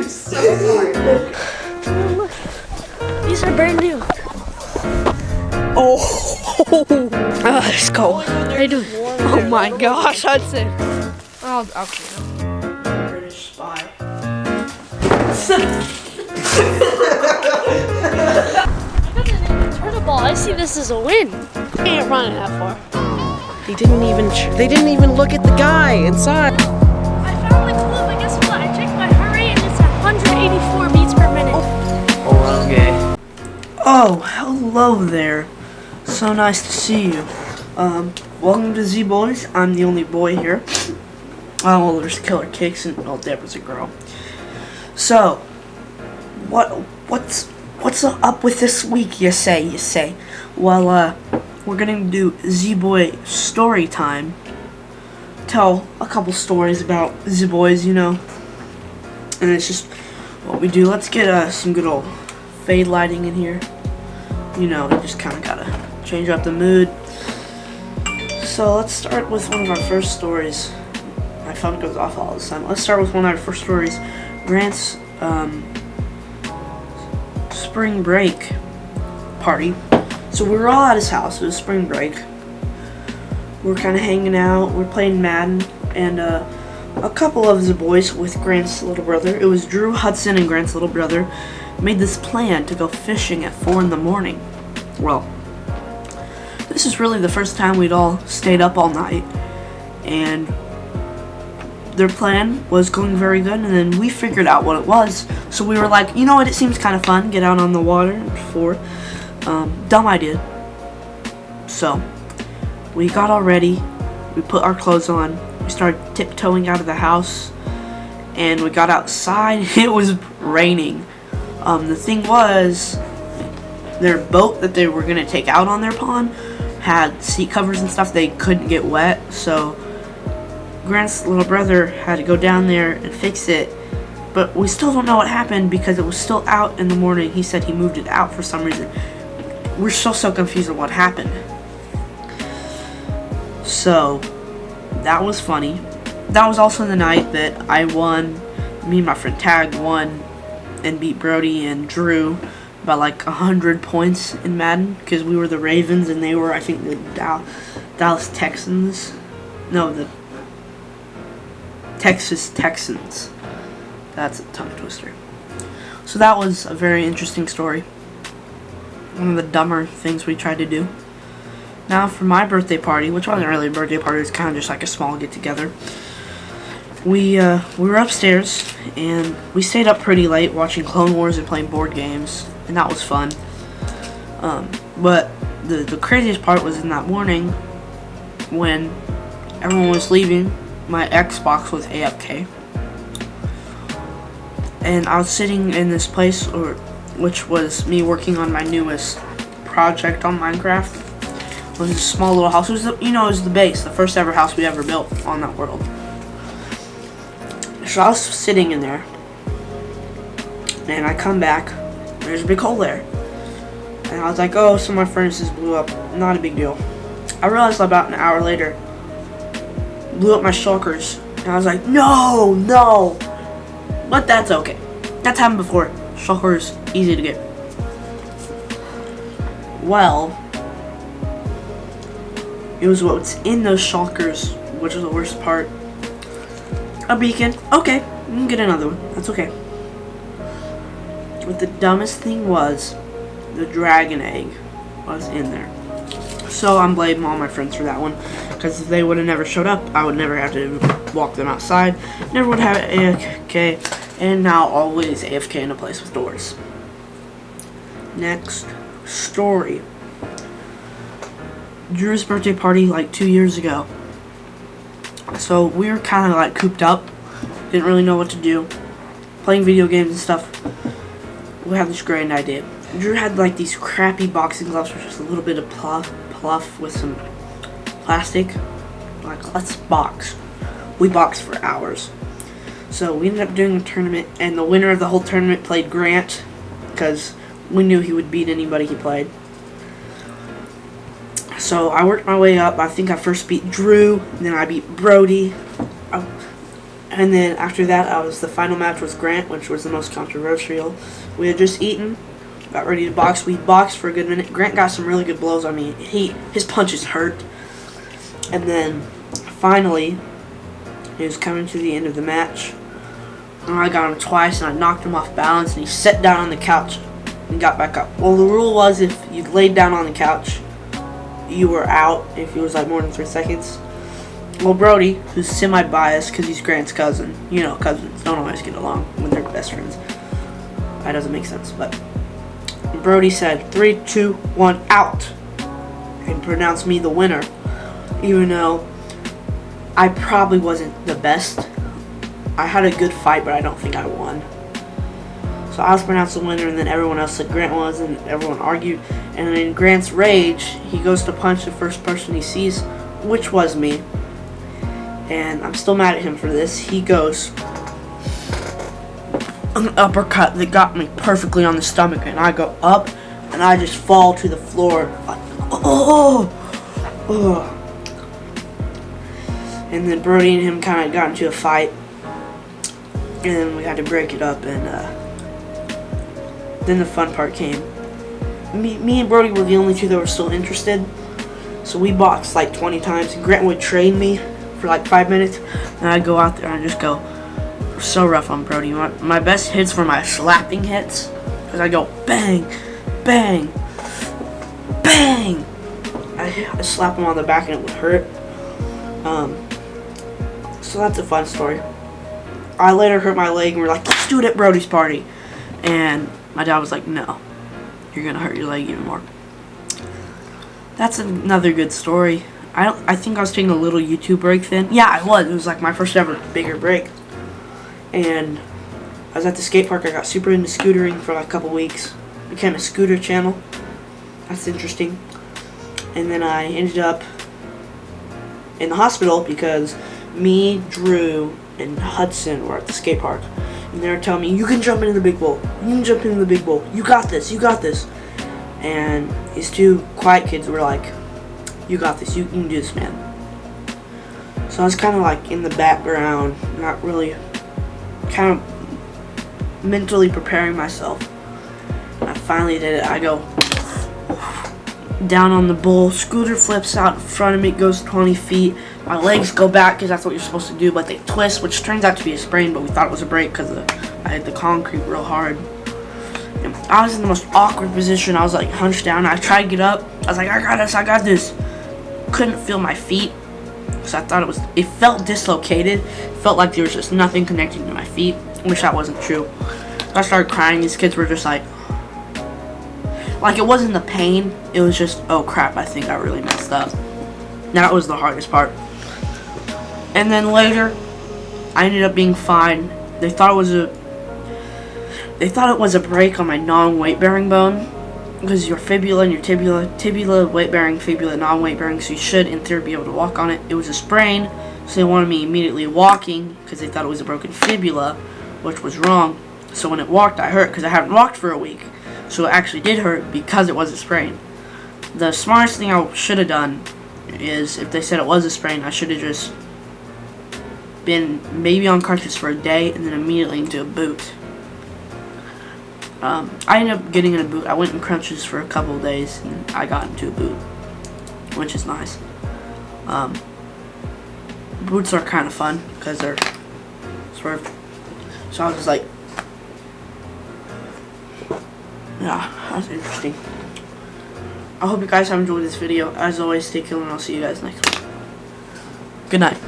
so sorry. These are brand new. Oh, let's go. How you doing? Oh my gosh, Hudson. Oh, okay. British spy. Turtle ball. I see this as a win. Can't run it that far. They didn't even look at the guy inside. I found the clue, but guess what? I checked my heart rate and it's at 184 beats per minute. Oh, okay. Oh, hello there. So nice to see you. Welcome to Zee Boys. I'm the only boy here. Oh, there's Killer Cakes and Deborah's a girl. So, what's up with this week? You say. Well, we're gonna do Zee Boy Storytime. Tell a couple stories about Zee Boys, you know. And it's just what we do. Let's get some good old fade lighting in here. You know, just kind of gotta change up the mood. So let's start with one of our first stories. My phone goes off all the time. Let's start with one of our first stories. Grant's spring break party. So we were all at his house. It was spring break. We were kind of hanging out. We were playing Madden, and a couple of the boys with Grant's little brother. It was Drew, Hudson, and Grant's little brother. Made this plan to go fishing at 4 in the morning. Well, this is really the first time we'd all stayed up all night, and their plan was going very good, and then we figured out what it was. So we were like, you know what, it seems kind of fun, get out on the water at 4. Dumb idea. So we got all ready, we put our clothes on, we started tiptoeing out of the house, and we got outside. It was raining. The thing was, their boat that they were going to take out on their pond had seat covers and stuff. They couldn't get wet, so Grant's little brother had to go down there and fix it. But we still don't know what happened because it was still out in the morning. He said he moved it out for some reason. We're still so confused on what happened. So that was funny. That was also the night that I won. Me and my friend Tag won and beat Brody and Drew by like 100 points in Madden because we were the Ravens and they were, I think, the Dallas Texans. No, the Texas Texans. That's a tongue twister. So that was a very interesting story. One of the dumber things we tried to do. Now for my birthday party, which wasn't really a birthday party, it was kind of just like a small get-together. We were upstairs, and we stayed up pretty late watching Clone Wars and playing board games, and that was fun. But the craziest part was in that morning, when everyone was leaving, my Xbox was AFK. And I was sitting in this place, which was me working on my newest project on Minecraft. It was a small little house. It was it was the base, the first ever house we ever built on that world. So I was sitting in there, and I come back, there's a big hole there. And I was like, oh, so my furnaces blew up, not a big deal. I realized about an hour later, blew up my shulkers, and I was like, no, but that's okay. That's happened before. Shulkers, easy to get. Well, it was what's in those shulkers, which is the worst part. A beacon. Okay, we can get another one. That's okay. But the dumbest thing was, the dragon egg was in there. So I'm blaming all my friends for that one, because if they would have never showed up, I would never have to walk them outside. Never would have AFK, and now always AFK in a place with doors. Next story. Drew's birthday party like 2 years ago. So we were kind of like cooped up, didn't really know what to do, playing video games and stuff. We had this great idea. Drew had like these crappy boxing gloves with just a little bit of pluff with some plastic. Like, let's box. We boxed for hours. So we ended up doing a tournament, and the winner of the whole tournament played Grant, because we knew he would beat anybody he played. So I worked my way up. I think I first beat Drew, and then I beat Brody. And then after that, the final match was Grant, which was the most controversial. We had just eaten, got ready to box. We boxed for a good minute. Grant got some really good blows on me. His punches hurt. And then finally, he was coming to the end of the match. And I got him twice, and I knocked him off balance, and he sat down on the couch and got back up. Well, the rule was if you laid down on the couch, you were out if it was like more than 3 seconds. Well, Brody, who's semi-biased because he's Grant's cousin. You know, cousins don't always get along when they're best friends. That doesn't make sense, but Brody said 3, 2, 1, out, and pronounced me the winner, even though I probably wasn't the best. I had a good fight, but I don't think I won. So I was pronounced the winner, and then everyone else said Grant was, and everyone argued. And in Grant's rage, he goes to punch the first person he sees, which was me. And I'm still mad at him for this. He goes an uppercut that got me perfectly on the stomach, and I go up, and I just fall to the floor. Like, oh. And then Brody and him kind of got into a fight, and then we had to break it up, and then the fun part came. Me and Brody were the only two that were still interested, so we boxed like 20 times, and Grant would train me for like 5 minutes, and I'd go out there and just go so rough on Brody. My best hits were my slapping hits, because I go bang, bang, bang. I slap him on the back and it would hurt. So that's a fun story. I later hurt my leg, and we're like, let's do it at Brody's party. And my dad was like, no, you're gonna hurt your leg even more. That's another good story. I think I was taking a little YouTube break then. Yeah, I was. It was like my first ever bigger break. And I was at the skate park. I got super into scootering for like a couple weeks. Became a scooter channel. That's interesting. And then I ended up in the hospital because me, Drew, and Hudson were at the skate park. And they were telling me, you can jump into the big bowl. You can jump into the big bowl. You got this. You got this. And these two quiet kids were like, you got this. You can do this, man. So I was kind of like in the background, not really, kind of mentally preparing myself. And I finally did it. I go down on the bowl. Scooter flips out in front of me. It goes 20 feet. My legs go back because that's what you're supposed to do, but they twist, which turns out to be a sprain, but we thought it was a break because I hit the concrete real hard. And I was in the most awkward position. I was like hunched down. I tried to get up. I was like, I got this, I got this. Couldn't feel my feet, so I thought it felt dislocated. It felt like there was just nothing connecting to my feet, which that wasn't true. So I started crying. These kids were just like it wasn't the pain, it was just, oh crap, I think I really messed up. That was the hardest part. And then later, I ended up being fine. They thought it was a break on my non-weight bearing bone, because your fibula and your tibula weight bearing, fibula non-weight bearing, so you should in theory be able to walk on it. It was a sprain, so they wanted me immediately walking because they thought it was a broken fibula, which was wrong. So when it walked, I hurt because I hadn't walked for a week. So it actually did hurt because it was a sprain. The smartest thing I should have done is, if they said it was a sprain, I should have just been maybe on crutches for a day and then immediately into a boot. I ended up getting in a boot. I went in crutches for a couple of days and I got into a boot, which is nice. Boots are kind of fun because they're sort of, so I was just like, yeah, that's interesting. I hope you guys have enjoyed this video. As always, stay killer, and I'll see you guys next week. Good night.